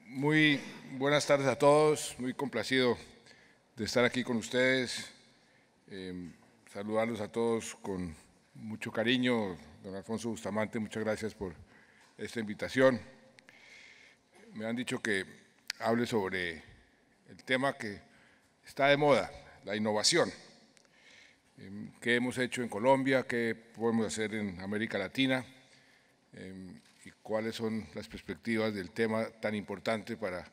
Muy buenas tardes a todos, muy complacido de estar aquí con ustedes, saludarlos a todos con mucho cariño. Don Alfonso Bustamante, muchas gracias por esta invitación. Me han dicho que hable sobre el tema que está de moda, la innovación. ¿Qué hemos hecho en Colombia? ¿Qué podemos hacer en América Latina? Y cuáles son las perspectivas del tema tan importante para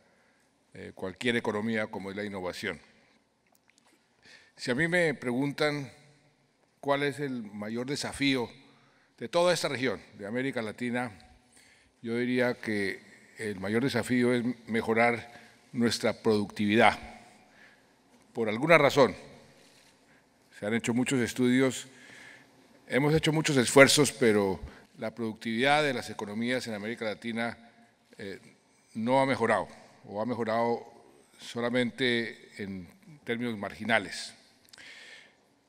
cualquier economía como es la innovación. Si a mí me preguntan cuál es el mayor desafío de toda esta región de América Latina, yo diría que el mayor desafío es mejorar nuestra productividad. Por alguna razón, se han hecho muchos estudios, hemos hecho muchos esfuerzos, pero la productividad de las economías en América Latina no ha mejorado, o ha mejorado solamente en términos marginales.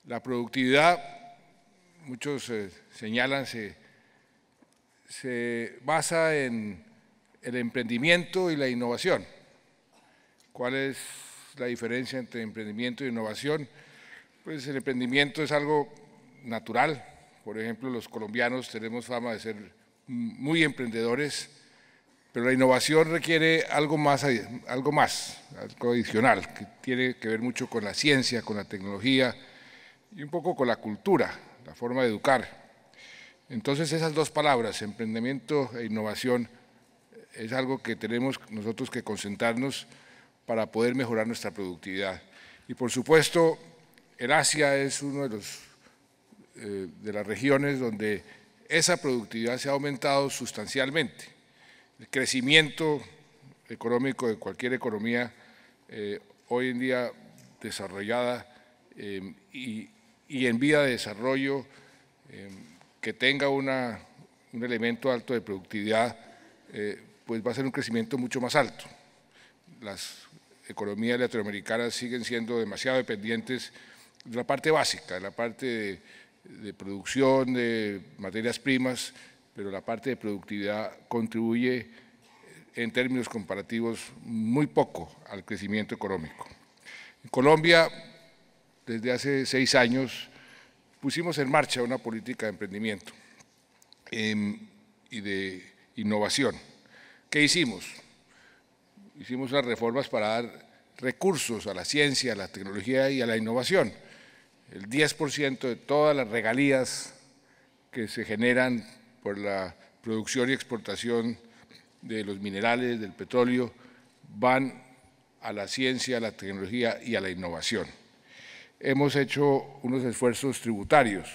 La productividad, muchos señalan, se basa en el emprendimiento y la innovación. ¿Cuál es la diferencia entre emprendimiento e innovación? Pues el emprendimiento es algo natural. Por ejemplo, los colombianos tenemos fama de ser muy emprendedores, pero la innovación requiere algo más, algo adicional, que tiene que ver mucho con la ciencia, con la tecnología y un poco con la cultura, la forma de educar. Entonces, esas dos palabras, emprendimiento e innovación, es algo que tenemos nosotros que concentrarnos para poder mejorar nuestra productividad. Y por supuesto, el Asia es uno de las regiones donde esa productividad se ha aumentado sustancialmente. El crecimiento económico de cualquier economía hoy en día desarrollada y en vía de desarrollo que tenga un elemento alto de productividad, pues va a ser un crecimiento mucho más alto. Las economías latinoamericanas siguen siendo demasiado dependientes de la parte básica, de la parte de producción de materias primas, pero la parte de productividad contribuye en términos comparativos muy poco al crecimiento económico. En Colombia, desde hace 6 años, pusimos en marcha una política de emprendimiento y de innovación. ¿Qué hicimos? Hicimos unas reformas para dar recursos a la ciencia, a la tecnología y a la innovación. El 10% de todas las regalías que se generan por la producción y exportación de los minerales, del petróleo, van a la ciencia, a la tecnología y a la innovación. Hemos hecho unos esfuerzos tributarios,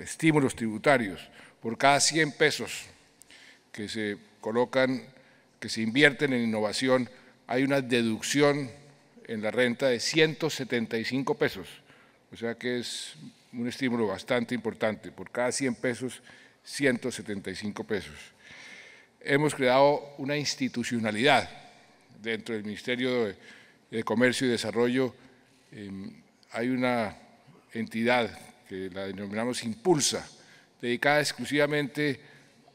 estímulos tributarios, por cada 100 pesos que se colocan, que se invierten en innovación, hay una deducción en la renta de 175 pesos. O sea que es un estímulo bastante importante, por cada 100 pesos, 175 pesos. Hemos creado una institucionalidad dentro del Ministerio de Comercio y Desarrollo. Hay una entidad que la denominamos Impulsa, dedicada exclusivamente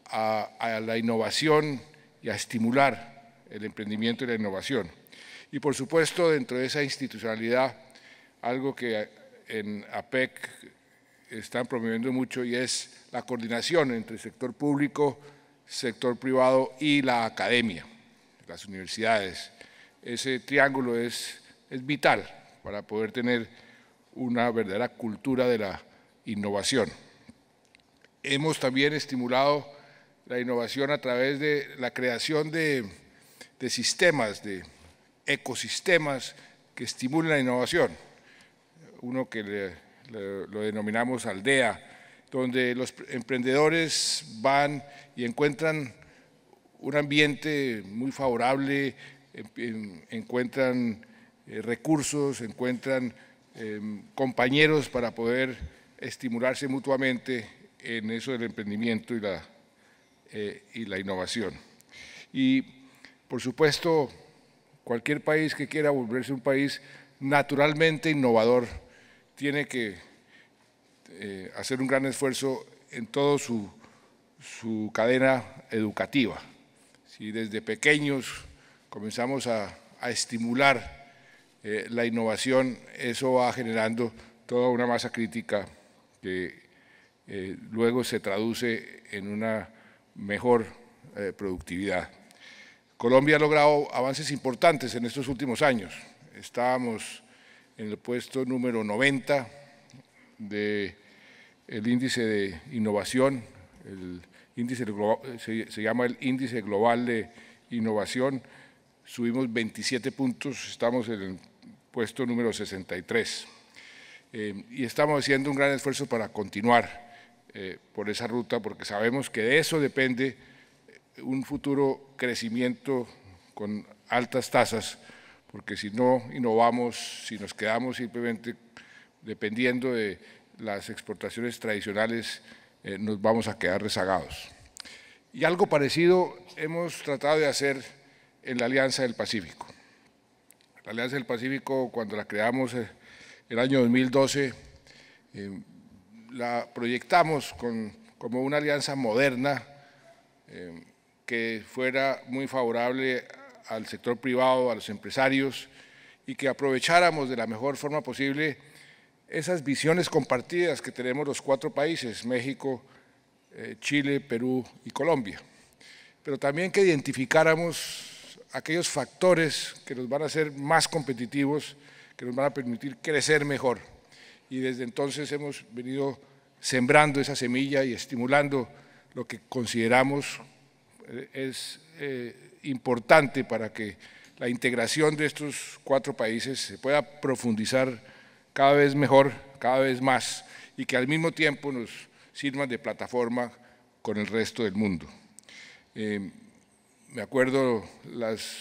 a la innovación y a estimular el emprendimiento y la innovación. Y por supuesto, dentro de esa institucionalidad, algo que en APEC están promoviendo mucho y es la coordinación entre el sector público, sector privado y la academia, las universidades. Ese triángulo es vital para poder tener una verdadera cultura de la innovación. Hemos también estimulado la innovación a través de la creación de sistemas, de ecosistemas que estimulen la innovación. Uno que lo denominamos aldea, donde los emprendedores van y encuentran un ambiente muy favorable, encuentran recursos, encuentran compañeros para poder estimularse mutuamente en eso del emprendimiento y la y la innovación. Y, por supuesto, cualquier país que quiera volverse un país naturalmente innovador tiene que hacer un gran esfuerzo en toda su cadena educativa. Si desde pequeños comenzamos a estimular la innovación, eso va generando toda una masa crítica que luego se traduce en una mejor productividad. Colombia ha logrado avances importantes en estos últimos años. Estábamos en el puesto número 90 del índice de innovación, el índice se llama el índice global de innovación, subimos 27 puntos, estamos en el puesto número 63 y estamos haciendo un gran esfuerzo para continuar por esa ruta, porque sabemos que de eso depende un futuro crecimiento con altas tasas, porque si no innovamos, si nos quedamos simplemente dependiendo de las exportaciones tradicionales, nos vamos a quedar rezagados. Y algo parecido hemos tratado de hacer en la Alianza del Pacífico. La Alianza del Pacífico, cuando la creamos el año 2012, la proyectamos como una alianza moderna que fuera muy favorable al sector privado, a los empresarios, y que aprovecháramos de la mejor forma posible esas visiones compartidas que tenemos los 4 países, México, Chile, Perú y Colombia, pero también que identificáramos aquellos factores que nos van a hacer más competitivos, que nos van a permitir crecer mejor. Y desde entonces hemos venido sembrando esa semilla y estimulando lo que consideramos es importante para que la integración de estos 4 países se pueda profundizar cada vez mejor, cada vez más, y que al mismo tiempo nos sirvan de plataforma con el resto del mundo. Me acuerdo las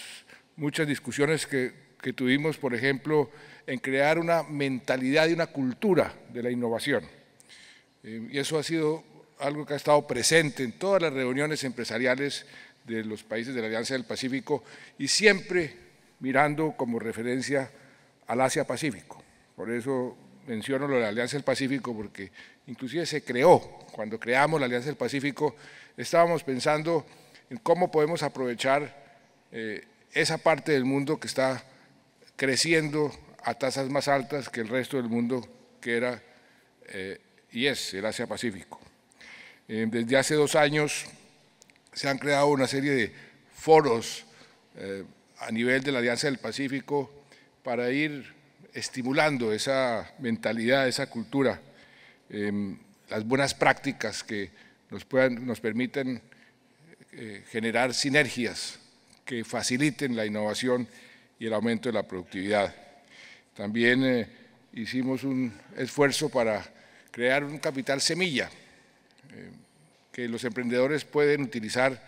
muchas discusiones que tuvimos, por ejemplo, en crear una mentalidad y una cultura de la innovación. Y eso ha sido algo que ha estado presente en todas las reuniones empresariales de los países de la Alianza del Pacífico y siempre mirando como referencia al Asia-Pacífico. Por eso menciono lo de la Alianza del Pacífico, porque inclusive se creó, cuando creamos la Alianza del Pacífico, estábamos pensando en cómo podemos aprovechar esa parte del mundo que está creciendo a tasas más altas que el resto del mundo, que era y es el Asia-Pacífico. Desde hace 2 años se han creado una serie de foros a nivel de la Alianza del Pacífico para ir estimulando esa mentalidad, esa cultura, las buenas prácticas que nos permiten generar sinergias que faciliten la innovación y el aumento de la productividad. También hicimos un esfuerzo para crear un capital semilla que los emprendedores pueden utilizar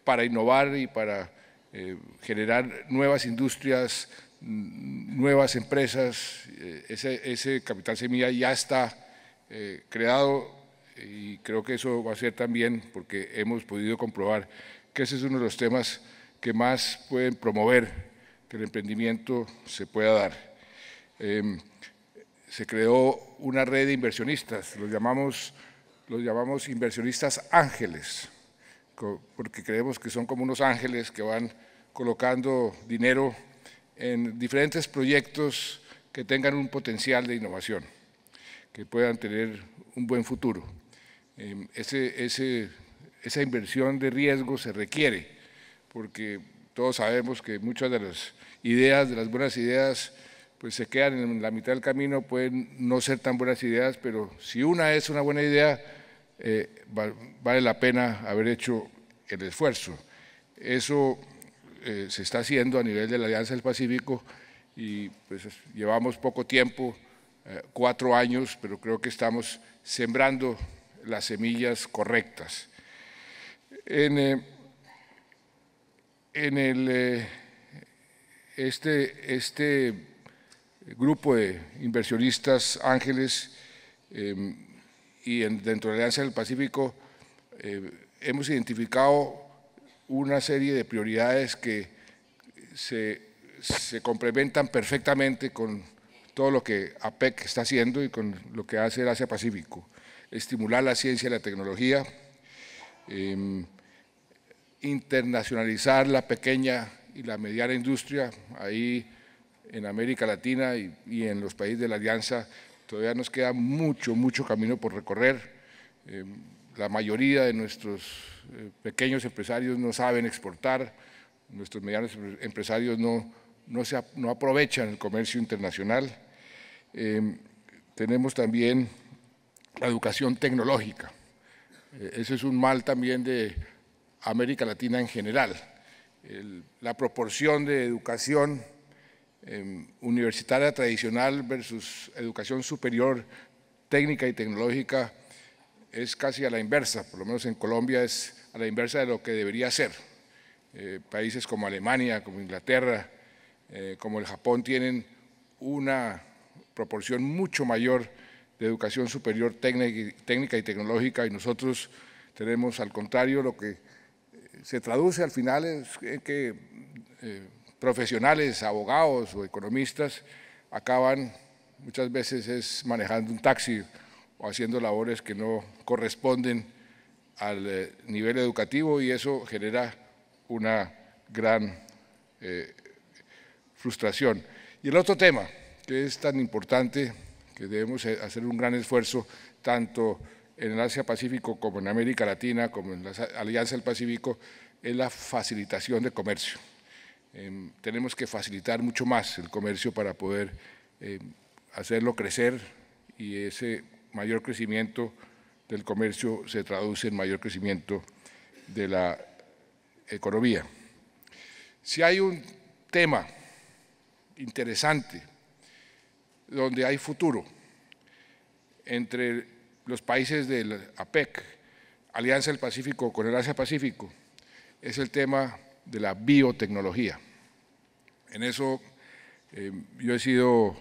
para innovar y para generar nuevas industrias, nuevas empresas. Ese capital semilla ya está creado y creo que eso va a ser también, porque hemos podido comprobar que ese es uno de los temas que más pueden promover que el emprendimiento se pueda dar. Se creó una red de inversionistas, los llamamos inversionistas ángeles, porque creemos que son como unos ángeles que van colocando dinero en diferentes proyectos que tengan un potencial de innovación, que puedan tener un buen futuro. Esa inversión de riesgo se requiere, porque todos sabemos que muchas de las ideas, de las buenas ideas, pues se quedan en la mitad del camino, pueden no ser tan buenas ideas, pero si una es una buena idea, vale la pena haber hecho el esfuerzo. Eso se está haciendo a nivel de la Alianza del Pacífico y pues llevamos poco tiempo, 4 años, pero creo que estamos sembrando las semillas correctas. Este grupo de inversionistas ángeles y dentro de la Alianza del Pacífico hemos identificado una serie de prioridades que se complementan perfectamente con todo lo que APEC está haciendo y con lo que hace el Asia-Pacífico. Estimular la ciencia y la tecnología, internacionalizar la pequeña y la mediana industria. Ahí en América Latina y en los países de la Alianza todavía nos queda mucho camino por recorrer. La mayoría de nuestros pequeños empresarios no saben exportar, nuestros medianos empresarios no aprovechan el comercio internacional. Tenemos también la educación tecnológica. Ese es un mal también de América Latina en general. La proporción de educación universitaria tradicional versus educación superior técnica y tecnológica es casi a la inversa, por lo menos en Colombia es a la inversa de lo que debería ser. Países como Alemania, como Inglaterra, como el Japón tienen una proporción mucho mayor de educación superior técnica y tecnológica, y nosotros tenemos al contrario. Lo que se traduce al final es que profesionales, abogados o economistas acaban muchas veces manejando un taxi o haciendo labores que no corresponden al nivel educativo, y eso genera una gran frustración. Y el otro tema que es tan importante, que debemos hacer un gran esfuerzo tanto en el Asia-Pacífico como en América Latina, como en la Alianza del Pacífico, es la facilitación de comercio. Tenemos que facilitar mucho más el comercio para poder hacerlo crecer, y ese mayor crecimiento del comercio se traduce en mayor crecimiento de la economía. Si hay un tema interesante donde hay futuro entre los países del APEC, Alianza del Pacífico con el Asia-Pacífico, es el tema de la biotecnología. En eso yo he sido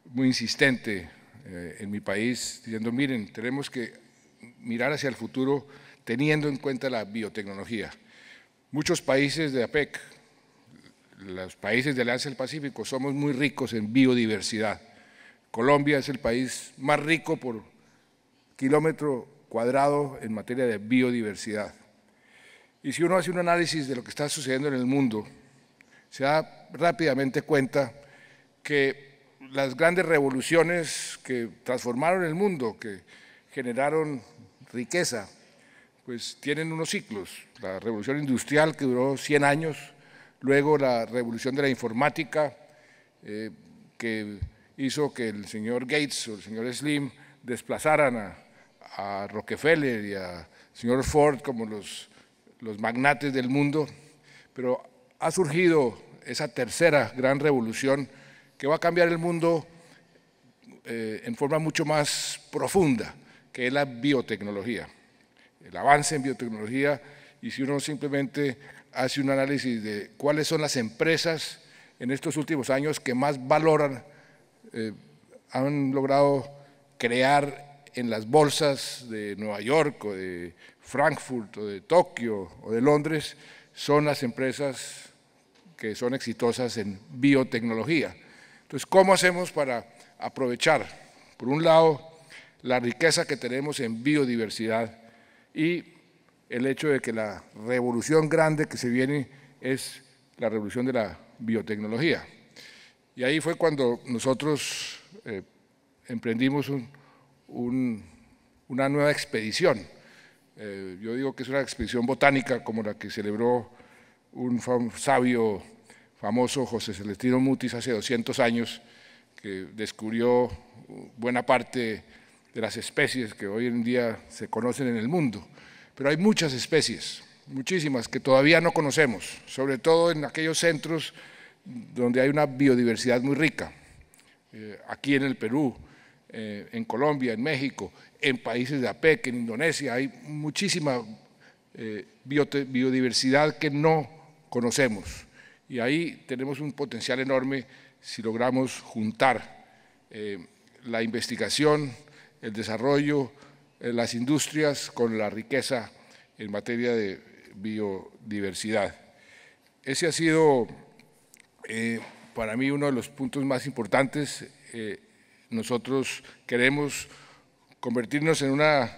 muy insistente en mi país, diciendo, miren, tenemos que mirar hacia el futuro teniendo en cuenta la biotecnología. Muchos países de APEC, los países de Alianza del Pacífico, somos muy ricos en biodiversidad. Colombia es el país más rico por kilómetro cuadrado en materia de biodiversidad. Y si uno hace un análisis de lo que está sucediendo en el mundo, se da rápidamente cuenta que las grandes revoluciones que transformaron el mundo, que generaron riqueza, pues tienen unos ciclos. La revolución industrial, que duró 100 años, luego la revolución de la informática, que hizo que el señor Gates o el señor Slim desplazaran a Rockefeller y al señor Ford como los magnates del mundo, pero ha surgido esa tercera gran revolución que va a cambiar el mundo en forma mucho más profunda, que es la biotecnología, el avance en biotecnología. Y si uno simplemente hace un análisis de cuáles son las empresas en estos últimos años que más valoran, han logrado crear en las bolsas de Nueva York o de Frankfurt o de Tokio o de Londres, son las empresas que son exitosas en biotecnología. Entonces, ¿cómo hacemos para aprovechar, por un lado, la riqueza que tenemos en biodiversidad y el hecho de que la revolución grande que se viene es la revolución de la biotecnología? Y ahí fue cuando nosotros emprendimos una nueva expedición. Yo digo que es una expedición botánica como la que celebró un sabio famoso, José Celestino Mutis, hace 200 años, que descubrió buena parte de las especies que hoy en día se conocen en el mundo. Pero hay muchas especies, muchísimas, que todavía no conocemos, sobre todo en aquellos centros donde hay una biodiversidad muy rica. Aquí en el Perú, en Colombia, en México, en países de APEC, en Indonesia, hay muchísima biodiversidad que no conocemos. Y ahí tenemos un potencial enorme si logramos juntar la investigación, el desarrollo, las industrias con la riqueza en materia de biodiversidad. Ese ha sido para mí uno de los puntos más importantes. Nosotros queremos convertirnos en una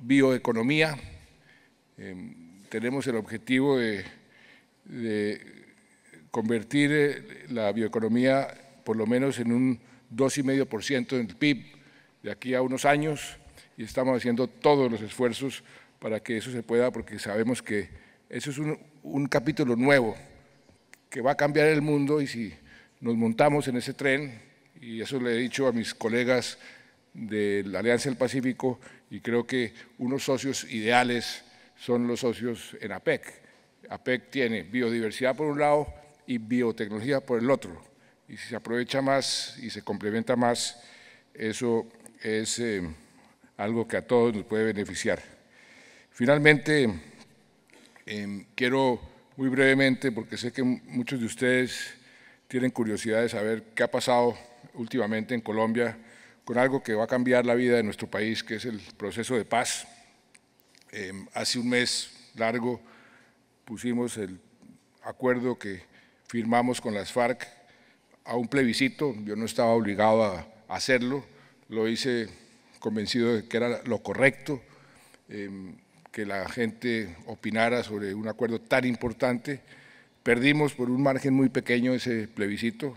bioeconomía. Tenemos el objetivo de convertir la bioeconomía por lo menos en un 2,5% del PIB de aquí a unos años, y estamos haciendo todos los esfuerzos para que eso se pueda, porque sabemos que eso es un capítulo nuevo que va a cambiar el mundo, y si nos montamos en ese tren, y eso le he dicho a mis colegas de la Alianza del Pacífico, y creo que unos socios ideales son los socios en APEC. APEC tiene biodiversidad por un lado y biotecnología por el otro, y si se aprovecha más y se complementa más, eso es algo que a todos nos puede beneficiar. Finalmente, quiero muy brevemente, porque sé que muchos de ustedes tienen curiosidad de saber qué ha pasado últimamente en Colombia con algo que va a cambiar la vida de nuestro país, que es el proceso de paz. Hace un mes largo pusimos el acuerdo que firmamos con las FARC a un plebiscito. Yo no estaba obligado a hacerlo, lo hice convencido de que era lo correcto, que la gente opinara sobre un acuerdo tan importante. Perdimos por un margen muy pequeño ese plebiscito,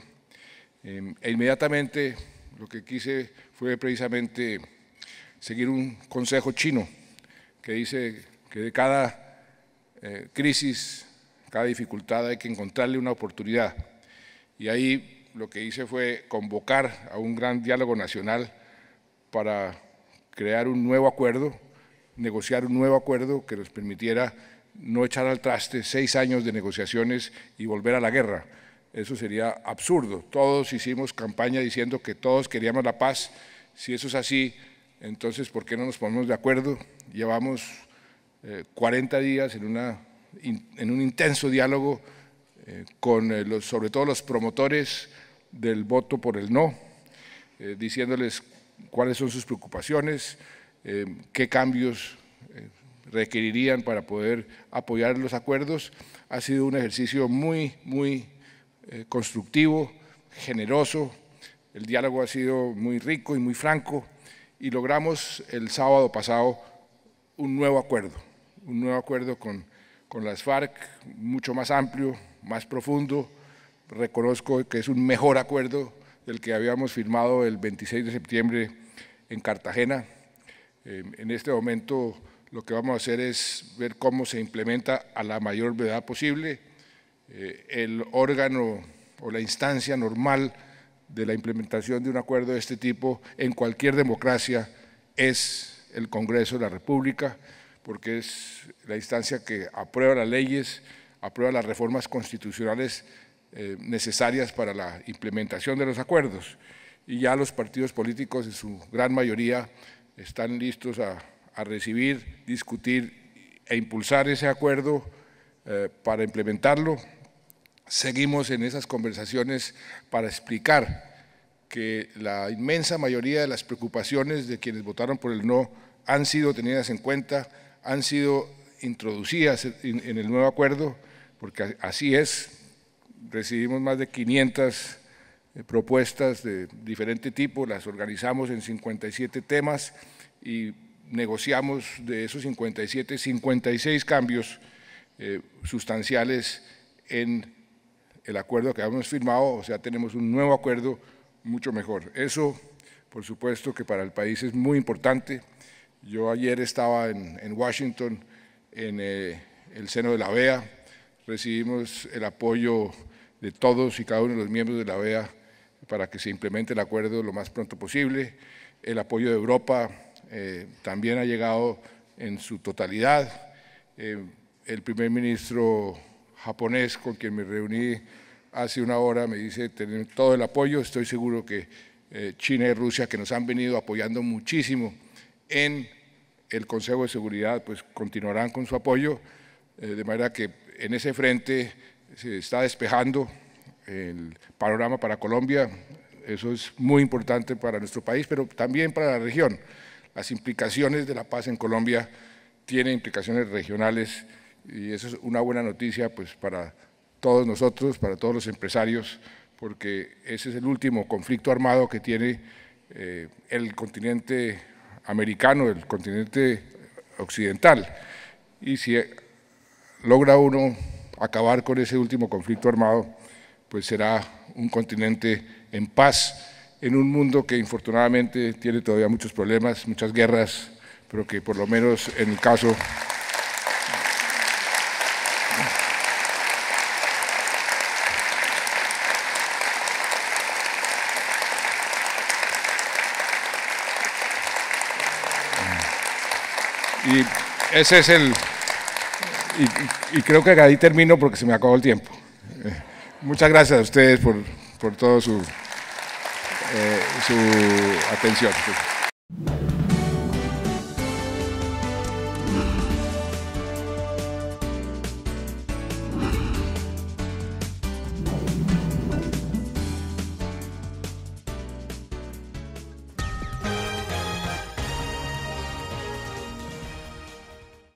e inmediatamente lo que quise fue precisamente seguir un consejo chino que dice que de cada crisis, cada dificultad hay que encontrarle una oportunidad. Y ahí lo que hice fue convocar a un gran diálogo nacional para crear un nuevo acuerdo, negociar un nuevo acuerdo que nos permitiera no echar al traste 6 años de negociaciones y volver a la guerra. Eso sería absurdo. Todos hicimos campaña diciendo que todos queríamos la paz. Si eso es así, entonces, ¿por qué no nos ponemos de acuerdo? Llevamos 40 días en un intenso diálogo con sobre todo los promotores del voto por el no, diciéndoles cuáles son sus preocupaciones, qué cambios requerirían para poder apoyar los acuerdos. Ha sido un ejercicio muy constructivo, generoso. El diálogo ha sido muy rico y muy franco, y logramos el sábado pasado un nuevo acuerdo con las FARC, mucho más amplio, más profundo. Reconozco que es un mejor acuerdo del que habíamos firmado el 26 de septiembre en Cartagena. En este momento lo que vamos a hacer es ver cómo se implementa a la mayor brevedad posible. El órgano o la instancia normal de la implementación de un acuerdo de este tipo en cualquier democracia es el Congreso de la República, porque es la instancia que aprueba las leyes, aprueba las reformas constitucionales necesarias para la implementación de los acuerdos, y ya los partidos políticos en su gran mayoría están listos a recibir, discutir e impulsar ese acuerdo para implementarlo. Seguimos en esas conversaciones para explicar que la inmensa mayoría de las preocupaciones de quienes votaron por el no han sido tenidas en cuenta, han sido introducidas en el nuevo acuerdo, porque así es. Recibimos más de 500 propuestas de diferente tipo, las organizamos en 57 temas y negociamos de esos 57, 56 cambios sustanciales en el acuerdo que habíamos firmado. O sea, tenemos un nuevo acuerdo mucho mejor. Eso, por supuesto, que para el país es muy importante. Yo ayer estaba en Washington, en el seno de la OEA, recibimos el apoyo de todos y cada uno de los miembros de la OEA para que se implemente el acuerdo lo más pronto posible. El apoyo de Europa también ha llegado en su totalidad. El primer ministro japonés, con quien me reuní hace una hora, me dice tener todo el apoyo. Estoy seguro que China y Rusia, que nos han venido apoyando muchísimo en el Consejo de Seguridad, pues continuarán con su apoyo, de manera que en ese frente se está despejando el panorama para Colombia. Eso es muy importante para nuestro país, pero también para la región. Las implicaciones de la paz en Colombia tiene implicaciones regionales y eso es una buena noticia pues, para todos nosotros, para todos los empresarios, porque ese es el último conflicto armado que tiene el continente americano, el continente occidental. Y si logra uno acabar con ese último conflicto armado, pues será un continente en paz, en un mundo que infortunadamente tiene todavía muchos problemas, muchas guerras, pero que por lo menos en el caso y ese es y creo que ahí termino porque se me acabó el tiempo. Muchas gracias a ustedes por toda su atención.